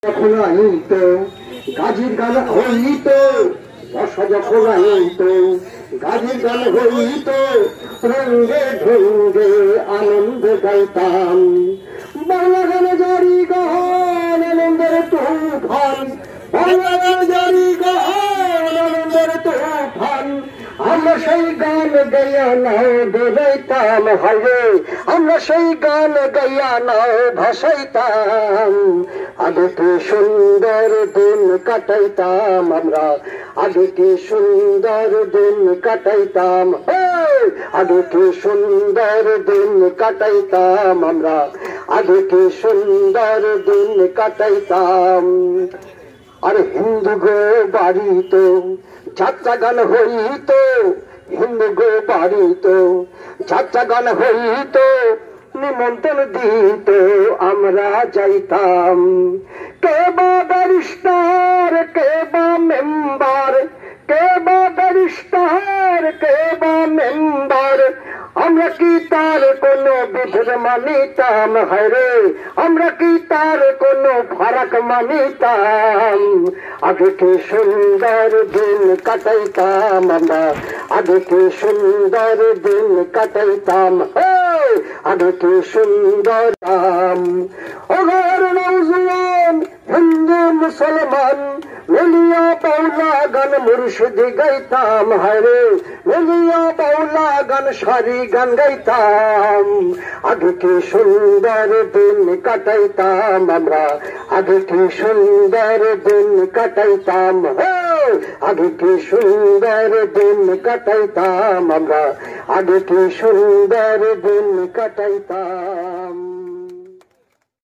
যখন আইত গাজীর গান হইত, বর্ষা যখন আইত গাজীর গান হইত, রঙ্গে ঢঙ্গে আনন্দ গাইতাম। বাংলা গানে জারি গান আনন্দের তুফান, বাংলা গানে জারি গান আনন্দের তুফান। আমরা সেই গান গাইয়া নাও বেড়াইতাম, হাইরে আমরা সেই গান গাইয়া নাও ভাসাইতাম। আগে কি সুন্দর দিন কাটাইতাম আমরা, আগে কি সুন্দর দিন কাটাইতাম, আগে কি সুন্দর দিন কাটাইতাম আমরা, আগে কি সুন্দর দিন কাটাইতাম। আর হিন্দু গো বাড়িত যাত্রা গান হইত, হিন্দু গো বাড়িত যাত্রা গান হইত, নিমন্ত্রণ দিত আমরা যাইতাম। কে বা ব্যারিস্টার, কে বা মেম্বার, কে বা ব্যারিস্টার, কে বা মেম্বার, আমরা কি তার কোনো বিধের মানিতাম, হায়রে আমরা কি তার কোনো ফারাক মানিতাম। আগে কি সুন্দর দিন কাটাইতাম আমরা, আগে কি সুন্দর দিন কাটাইতাম, আগে কি সুন্দর। ওগর নওজোয়ান হিন্দু মুসলমান মিলিয়া বাউলা গান মুর্শিদি গাইতাম, হায়রে মিলিয়া বাউলা গান সারি গান গাইতাম। আগে কি সুন্দর দিন কাটাইতাম আমরা, আগে কি সুন্দর দিন কাটাইতাম, আগে কি সুন্দর দিন কাটাইতাম আমরা, আগে কি সুন্দর দিন কাটাইতাম।